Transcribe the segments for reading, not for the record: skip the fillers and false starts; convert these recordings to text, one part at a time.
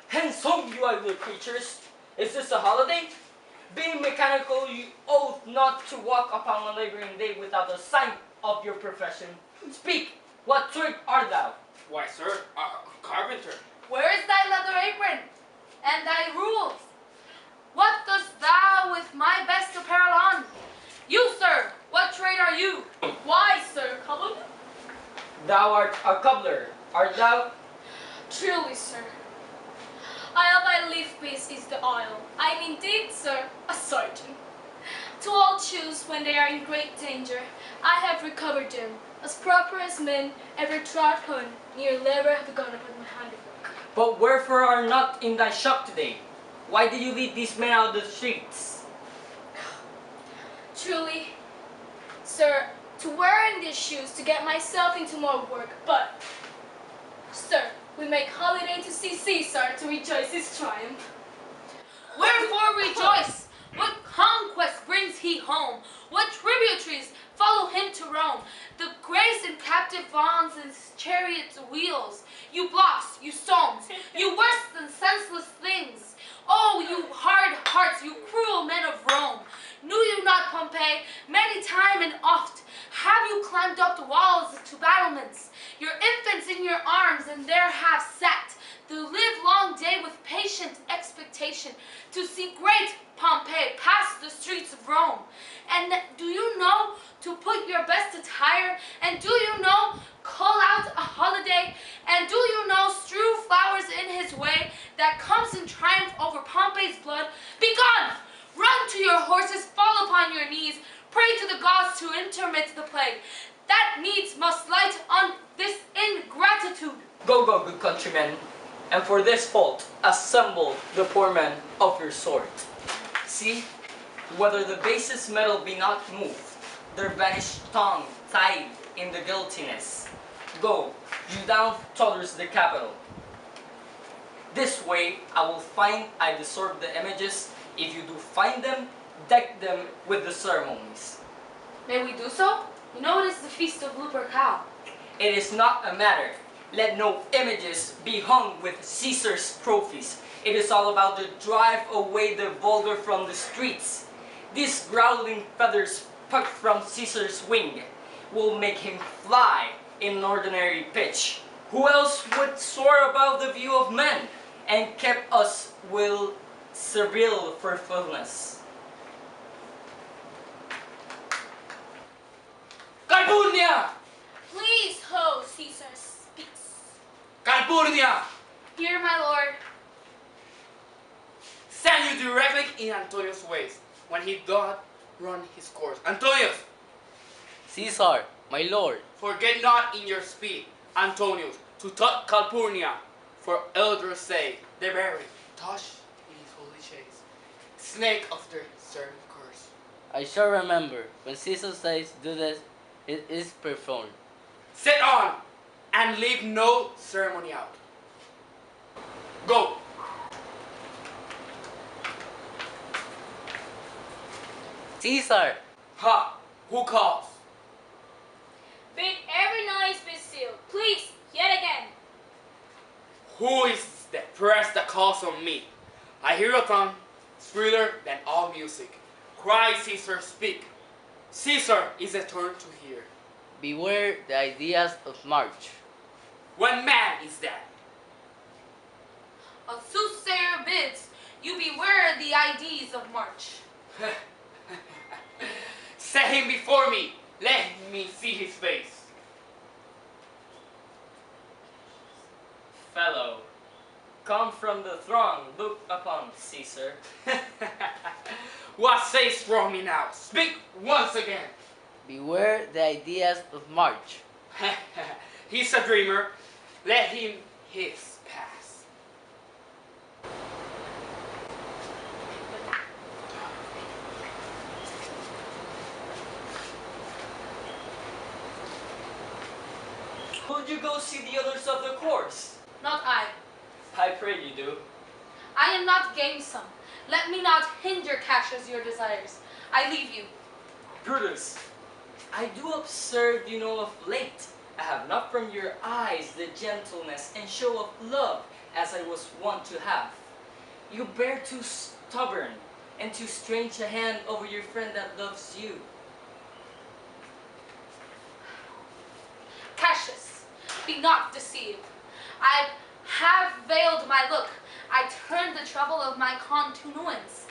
Hence home, you ugly creatures! Is this a holiday? Being mechanical, you oath not to walk upon a laboring day without a sign of your profession. Speak! What trade art thou? Why, sir, carpenter. Where is thy leather apron and thy rules? What dost thou with my best apparel on? You, sir, what trade are you? Why, sir, cobbler? Thou art a cobbler. Art thou? Truly, sir. I'll thy leaf piece is the oil. I'm indeed, sir, a sergeant. To all shoes when they are in great danger, I have recovered them, as proper as men ever trod upon, near never have gone upon my handiwork. But wherefore are not in thy shop today? Why did you lead these men out of the streets? Truly, sir, to wear in these shoes to get myself into more work, but, sir, we make holiday to see Caesar to rejoice his triumph. Wherefore rejoice? What conquest brings he home? What tributaries follow him to Rome? The grace and captive bonds and chariots' wheels. You blocks, you stones, you worse than senseless things. Oh, you hard hearts, you cruel men of Rome. Knew you not Pompey? Many time and oft have you climbed up the walls to battlements, your infants in your arms, and there have sat the livelong day with patient expectation to see great Pompey pass the streets of Rome. And do you know to put your best attire? And do you know call out a holiday? And do you know strew flowers in his way that comes in triumph over Pompey's blood? Begone! Run to your horses, fall upon your knees, pray to the gods to intermit the plague. That needs must light on this ingratitude. Go, go, good countrymen, and for this fault assemble the poor men of your sort. See, whether the basest metal be not moved, their vanished tongue tied in the guiltiness. Go, you down towards the capital. This way I will find I deserve the images. If you do find them, deck them with the ceremonies. May we do so? You know it is the feast of Lupercal. It is not a matter. Let no images be hung with Caesar's trophies. It is all about to drive away the vulgar from the streets. These growling feathers plucked from Caesar's wing will make him fly in ordinary pitch. Who else would soar above the view of men and keep us will servile for fullness? Calpurnia! Please, ho, Caesar speaks. Calpurnia! Here, my lord. Send you directly in Antonius' ways, when he doth run his course. Antonius! Caesar, my lord. Forget not in your speed, Antonius, to taught Calpurnia, for elders say, the very touch in his holy chase, snake of their stern curse. I shall remember, when Caesar says do this, it is performed. Sit on, and leave no ceremony out. Go! Caesar! Ha! Who calls? Bid every noise be still. Please, yet again. Who is the press that calls on me? I hear a tongue sweeter than all music. Cry, Caesar, speak. Caesar is a turn to hear. Beware the ideas of March. What man is that? A soothsayer bids you beware the ideas of March. Set him before me. Let me see his face. Fellow, come from the throng, look upon Caesar. What says from me now? Speak once again. Beware the ideas of March. He's a dreamer. Let him his pass. Would you go see the others of the course? Not I. I pray you do. I am not gamesome. Let me not hinder Cassius your desires. I leave you. Brutus, I do observe, you know, of late, I have not from your eyes the gentleness and show of love as I was wont to have. You bear too stubborn and too strange a hand over your friend that loves you. Cassius, be not deceived. I have veiled my look. I turned the trouble of my continuance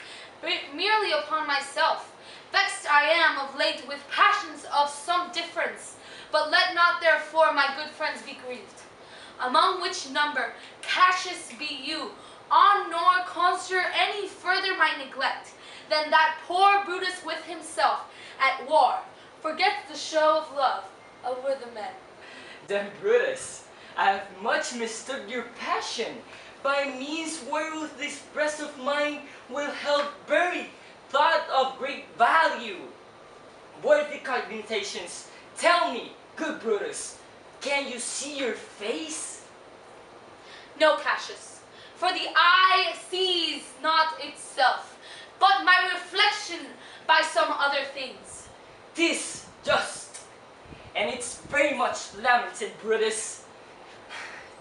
merely upon myself. Vexed I am of late with passions of some difference, but let not therefore my good friends be grieved. Among which number Cassius be you, on nor consider any further my neglect, than that poor Brutus with himself at war forgets the show of love over the men. Then Brutus, I have much mistook your passion, by means wherewith this breast of mine will held buried thought of great value. Worthy cogitations, tell me, good Brutus, can you see your face? No, Cassius, for the eye sees not itself, but my reflection by some other things. 'Tis just, and it's very much lamented, Brutus.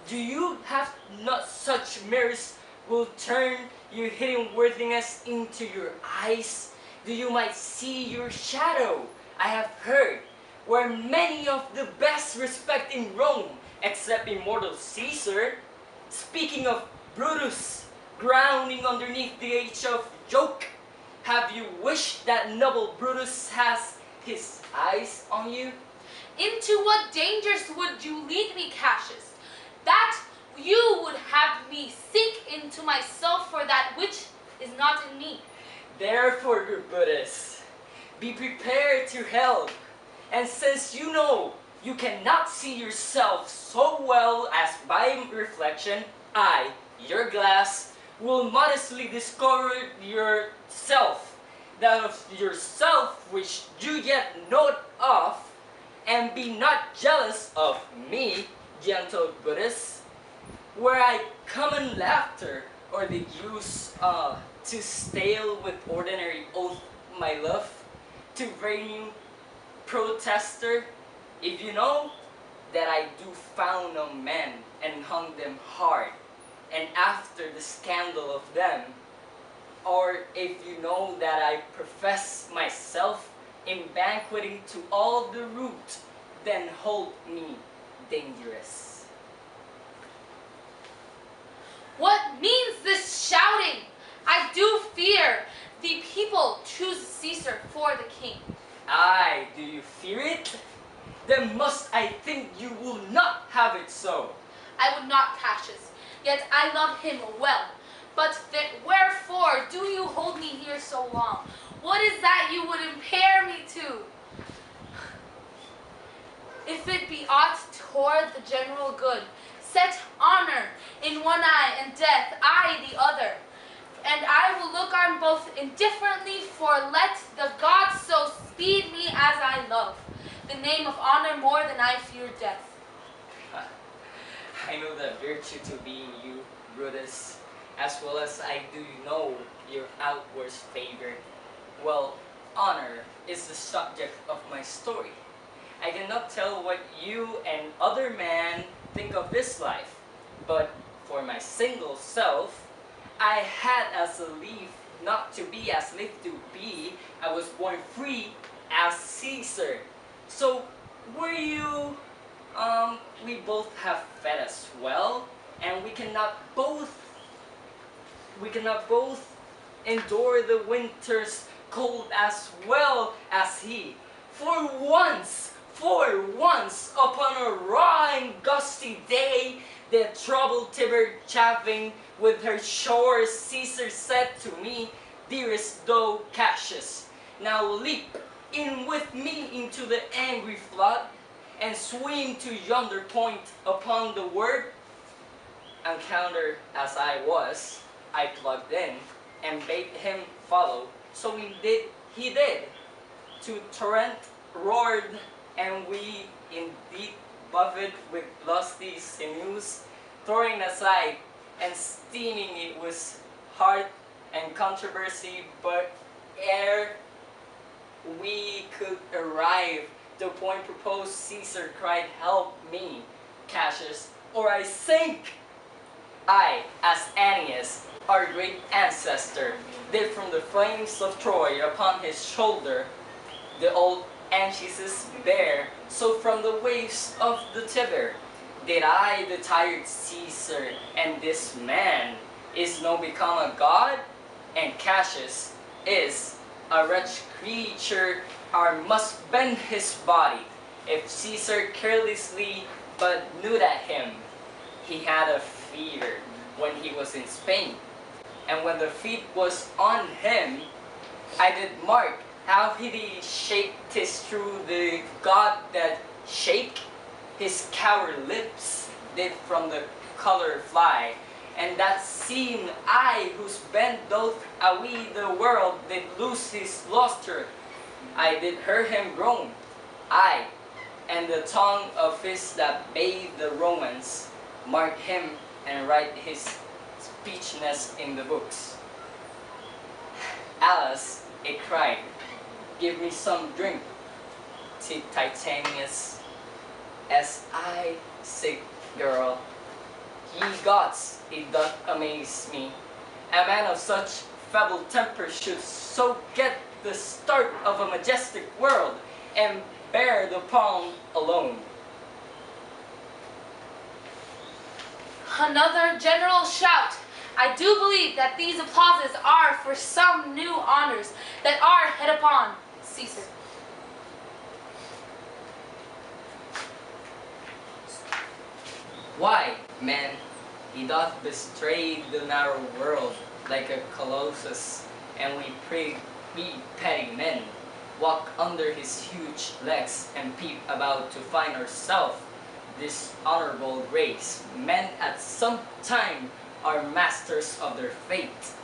Do you have not such mirrors will turn your hidden worthiness into your eyes? Do you might see your shadow? I have heard, where many of the best respect in Rome, except immortal Caesar. Speaking of Brutus, drowning underneath the age of joke, have you wished that noble Brutus has his eyes on you? Into what dangers would you lead me, Cassius? That you would have me seek into myself for that which is not in me. Therefore, good Brutus, be prepared to help. And since you know you cannot see yourself so well as by reflection, I, your glass, will modestly discover yourself, that of yourself which you yet note of, and be not jealous of me, gentle Brutus, where I common laughter, or the use to stale with ordinary oath my love, to renew protester, if you know that I do found on men and hung them hard, and after the scandal of them, or if you know that I profess myself in banqueting to all the root, then hold me dangerous. What means this shouting? I do fear the people choose Caesar for the king. Aye, do you fear it? Then must I think you will not have it so. I would not, Cassius, yet I love him well. But wherefore do you hold me here so long? What is that you would impair me to? If it be aught toward the general good, set honor in one eye and death the other. And I will look on both indifferently, for let the gods so speed me as I love the name of honor more than I fear death. I know the virtue to be in you, Brutus, as well as I do know your outward favor. Well, honor is the subject of my story. I cannot tell what you and other men think of this life, but for my single self, I had as a leaf not to be as leaf to be. I was born free as Caesar. So were you, we both have fed as well, and we cannot both endure the winter's cold as well as he. For once, upon a raw and gusty day, the troubled Tiber chafing with her shores, Caesar said to me, "Dearest thou, Cassius, now leap in with me into the angry flood, and swim to yonder point upon the word." Encountered as I was, I plugged in, and bade him follow. So he did. To torrent roared, and we indeed buffeted with lusty sinews, throwing aside and steaming it was hard and controversy, but ere we could arrive The point proposed, Caesar cried, "Help me, Cassius, or I sink!" I, as Annius, our great ancestor, did from the flames of Troy upon his shoulder the old Anchises bear, so from the waves of the Tiber did I the tired Caesar, and this man is now become a god, and Cassius is a wretched creature, or must bend his body. If Caesar carelessly but knew that him, he had a fever when he was in Spain, and when the feet was on him, I did mark how he shaped his through the god that shake his coward lips did from the color fly, and that seemed I whose bent doth away the world did lose his luster. I did hear him groan, I, and the tongue of his that bade the Romans mark him and write his speechness in the books. Alice, it cried, "Give me some drink." Titanius, as I, sick girl, ye gods, it doth amaze me. A man of such feeble temper should so get the start of a majestic world, and bear the palm alone. Another general shout. I do believe that these applauses are for some new honors that are head upon Caesar. Why, man, he doth betray the narrow world like a colossus, and we petty men walk under his huge legs and peep about to find ourselves this honorable grace. Men at some time are masters of their fate.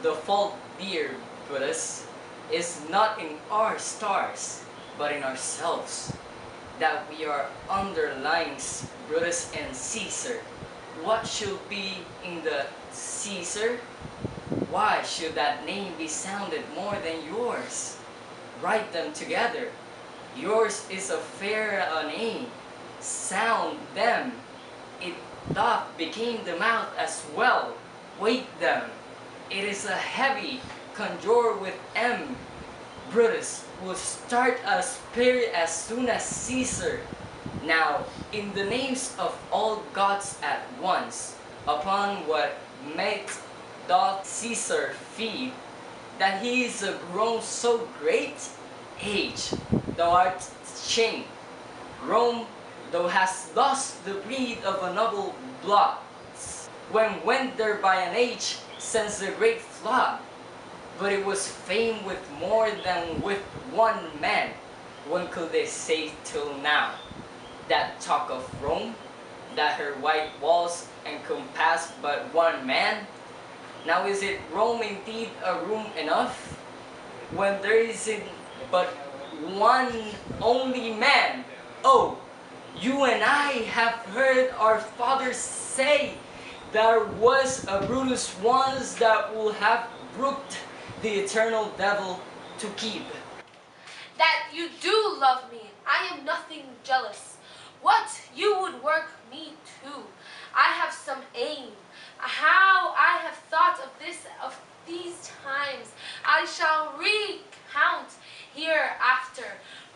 The fault, dear Brutus, is not in our stars, but in ourselves, that we are underlings Brutus and Caesar. What should be in the Caesar? Why should that name be sounded more than yours? Write them together. Yours is a fair name. Sound them. It doth became the mouth as well. Weight them. It is a heavy. Conjure with M. Brutus will start a spirit as soon as Caesar. Now, in the names of all gods at once, upon what might doth Caesar feed, that he is grown so great? Age, thou art shame. Rome, thou hast lost the breed of a noble blood. When went there by an age since the great flood? But it was famed with more than with one man. When could they say till now? That talk of Rome, that her white walls encompass but one man? Now is it Rome indeed a room enough, when there isn't but one only man? Oh, you and I have heard our fathers say, there was a Brutus once that will have brooked the eternal devil to keep. That you do love me, I am nothing jealous. What you would work me to, I have some aim. How I have thought of these times, I shall recount hereafter.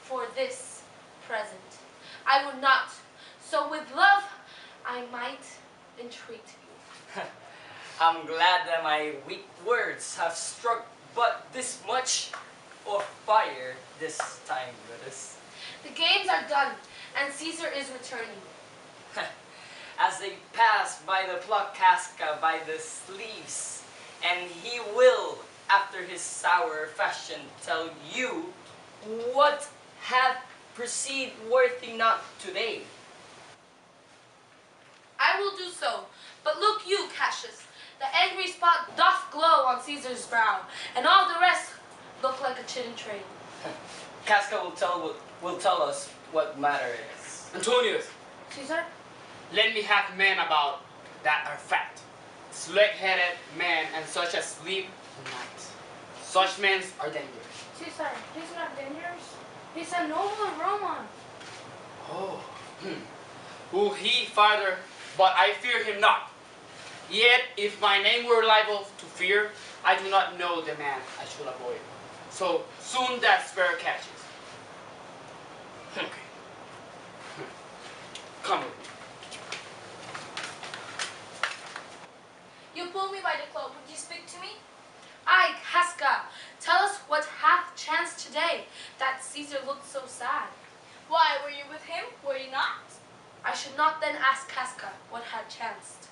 For this present, I would not. So with love, I might entreat you. I'm glad that my weak words have struck but this much of fire this time, Brutus. The games are done, and Caesar is returning. As they pass by the pluck Casca by the sleeves, and he will, after his sour fashion, tell you what hath proceed worthy not today. I will do so, but look you, Cassius, the angry spot doth glow on Caesar's brow, and all the rest look like a chin train. Casca will tell us what matter is. Antonius, Caesar? let me have men about that are fat, slack-headed men, and such as sleep the night. Such men are dangerous. Caesar, these are not dangerous. He's a noble Roman. Oh, who he, Father, but I fear him not. Yet, if my name were liable to fear, I do not know the man I should avoid. So soon that sparrow catches. Okay. Come with me. You pulled me by the cloak. Would you speak to me? Aye, Casca, tell us what hath chanced today, that Caesar looked so sad. Why, were you with him? Were you not? I should not then ask Casca what had chanced.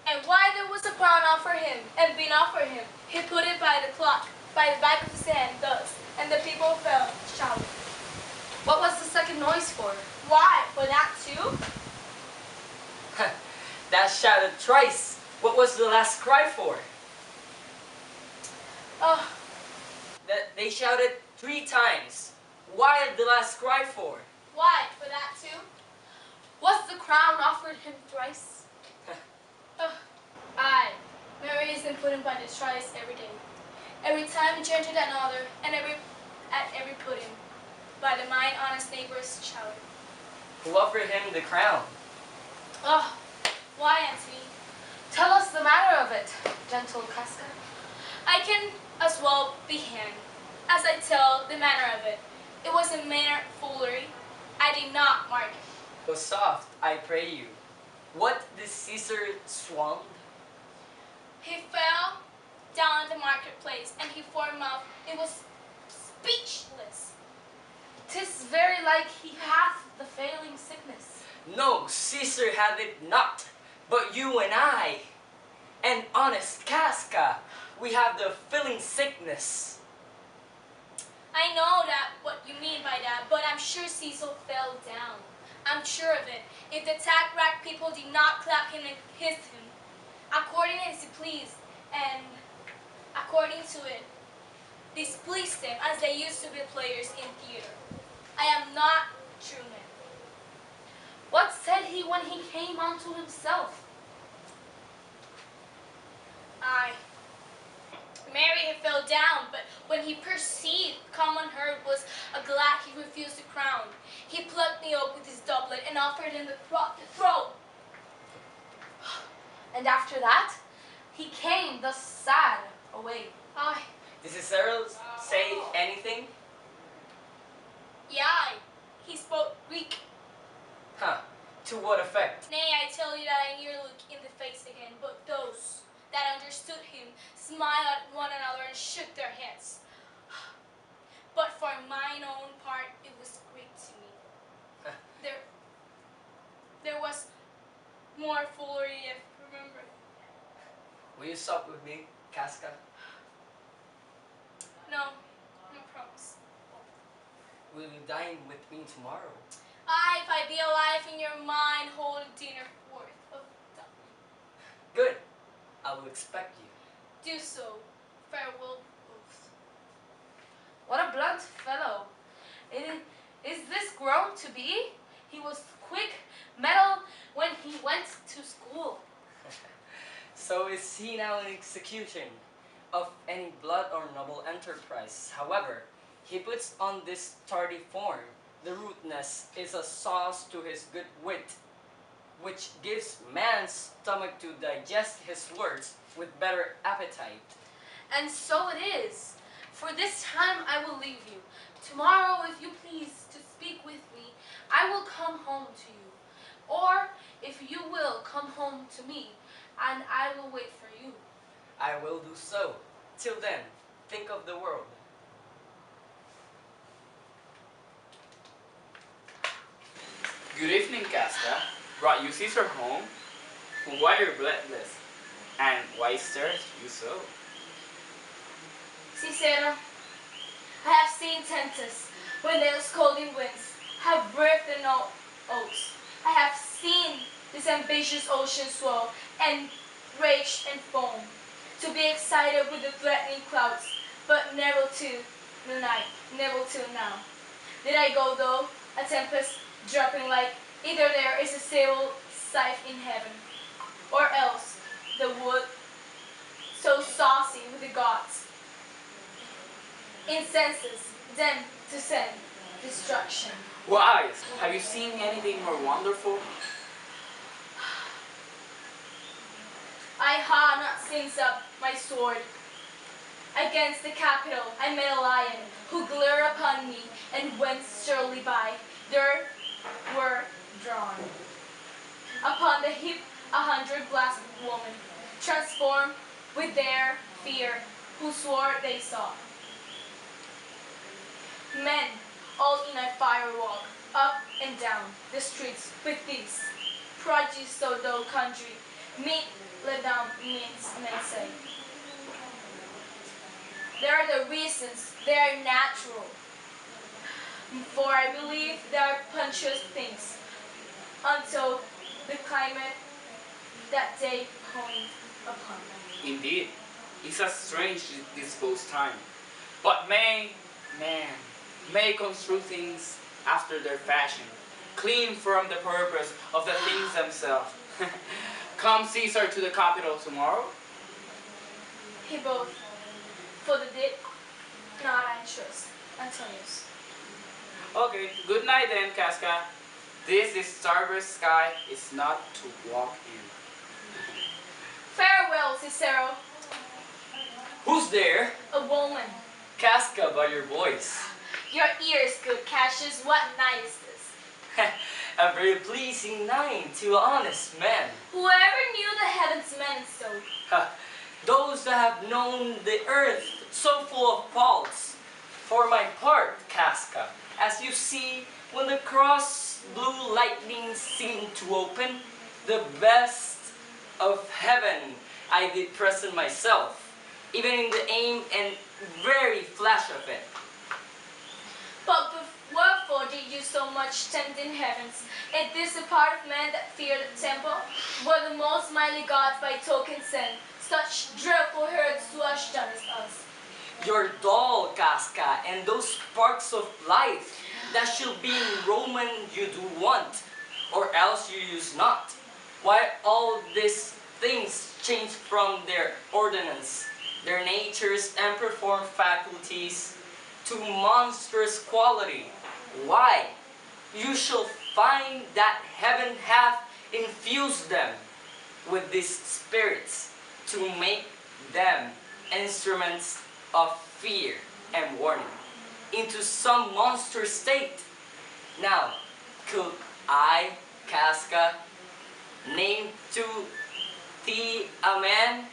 And why there was a crown offered him, and been offered him. He put it by the clock, by the back of his hand, thus, and the people fell, shouting. What was the second noise for? Why, for that too? That shouted thrice. What was the last cry for? Oh, That they shouted 3 times. Why the last cry for? why, for that too? Was the crown offered him thrice? Aye, Mary is then put him by the thrice every day. Every time he entered another, and at every pudding, by the mine honest neighbors shouted. Who offered him the crown? Oh, why, Antony? Tell us the matter of it, gentle Casca. I can as well be hanged, as I tell the manner of it. It was a mere foolery. I did not mark it. Go soft, I pray you. What did Caesar swoon? He fell down in the marketplace, and he for a mouth. It was speechless. 'Tis very like he hath the failing sickness. No, Caesar had it not, but you and I, and honest Casca, we have the filling sickness. I know that what you mean by that, but I'm sure Cecil fell down. I'm sure of it. If the tack rack people did not clap him and hiss him, according as he pleased, and according to it, displeased him as they used to be players in theater. I am not true man. What said he when he came unto himself? I. Mary had fell down, but when he perceived common herd was a glad he refused the crown. He plucked me up with his doublet and offered him the throat. And after that, he came thus sad away. Aye, Did Cicero say anything? yeah, he spoke Greek. Huh, to what effect? Nay, I tell you that I near look in the face again, but those that understood him smiled at one another and shook their heads. But for mine own part, it was Greek to me. There was more foolery, if remember. Will you sup with me, Casca? No, no promise. Will you dine with me tomorrow? If I be alive in your mind, hold a dinner worth of time. Good. I will expect you. Do so. Farewell both. What a blunt fellow. Is this grown to be? He was quick, mettle when he went to school. So is he now in execution of any blood or noble enterprise. However, he puts on this tardy form. The rudeness is a sauce to his good wit, which gives man's stomach to digest his words with better appetite. And so it is. For this time I will leave you. Tomorrow, if you please to speak with me, I will come home to you. Or, if you will, come home to me, and I will wait for you. I will do so. Till then, think of the world. Good evening, Casca. Brought you Caesar home? Why you're bloodless? And why stares you so? Cicero, I have seen tempest when the scolding winds have breathed the oaks. I have seen this ambitious ocean swell and rage and foam, to be excited with the threatening clouds, but never till the night, never till now. Did I go though, a tempest dropping like either there is a sable sight in heaven, or else the wood so saucy with the gods. Incenses, then to send destruction. Wise, have you seen anything more wonderful? I ha not since up my sword. Against the capital I met a lion, who glared upon me and went surely by. There were drawn upon the hip 100 glassed women, transformed with their fear, who swore they saw. Men, all in a fire walk, up and down the streets with this produce so dull country, meat let down means men say. There are the reasons, they are natural. For I believe they are punctuous things, until the climate that they point upon. Indeed, it's a strange disposed time. But man may construe things after their fashion, clean from the purpose of the things themselves. Come Caesar to the capital tomorrow? He both, for the deed, not anxious, Antonius. Okay, good night then, Casca. This starburst sky is not to walk in. Farewell, Cicero, Who's there? a woman. Casca by your voice. Your ears, good Cassius, what night is this? A very pleasing night to an honest man. Whoever knew the heavens meant so. Those that have known the earth so full of faults. For my part, Casca, as you see, when the cross blue lightning seemed to open, the best of heaven I did present myself, even in the aim and very flash of it. But wherefore did you so much tempt in heavens? Is this a part of men that fear the temple, where the most mighty gods by token send such dreadful herds to astonish us? Your doll, Casca, and those sparks of life that shall be in Roman you do want, or else you use not. Why all these things change from their ordinance, their natures and perform faculties to monstrous quality? Why? You shall find that heaven hath infused them with these spirits to make them instruments of fear and warning into some monster state. Now, could I, Casca, name to thee a man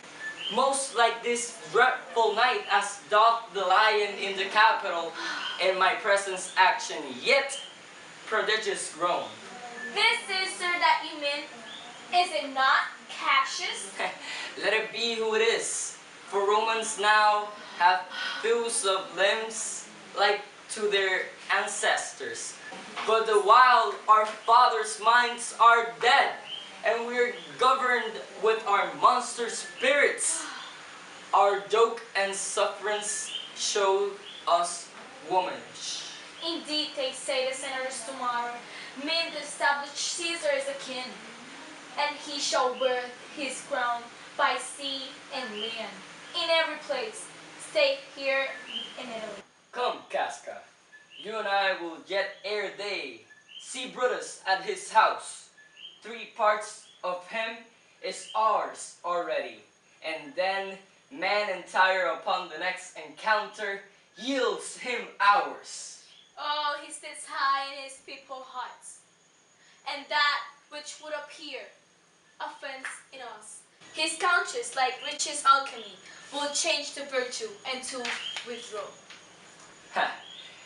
most like this dreadful night as doth the lion in the capital, in my presence action yet prodigious grown? This Caesar that you mean, is it not Cassius? Let it be who it is, for Romans now have thews of limbs like to their ancestors. But the while our fathers' minds are dead, and we're governed with our monster spirits, our joke and sufferance show us womanish. Indeed, they say the senators tomorrow mean to establish Caesar as a king, and he shall wear his crown by sea and land, in every place, save here in Italy. Come, Casca, you and I will yet ere day see Brutus at his house. 3 parts of him is ours already, and then man entire upon the next encounter yields him ours. Oh, he sits high in his people's hearts, and that which would appear offense in us, his conscience, like riches alchemy, will change to virtue and to withdraw. Ha!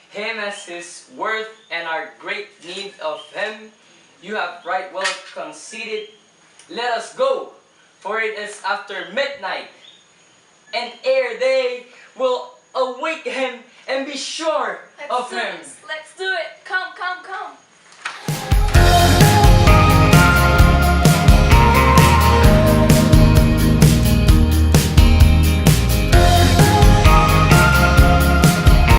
Him as his worth and our great need of him, you have right well conceded. Let us go, for it is after midnight, and ere they will awake him and be sure of him. Let's do it. Come, come, come.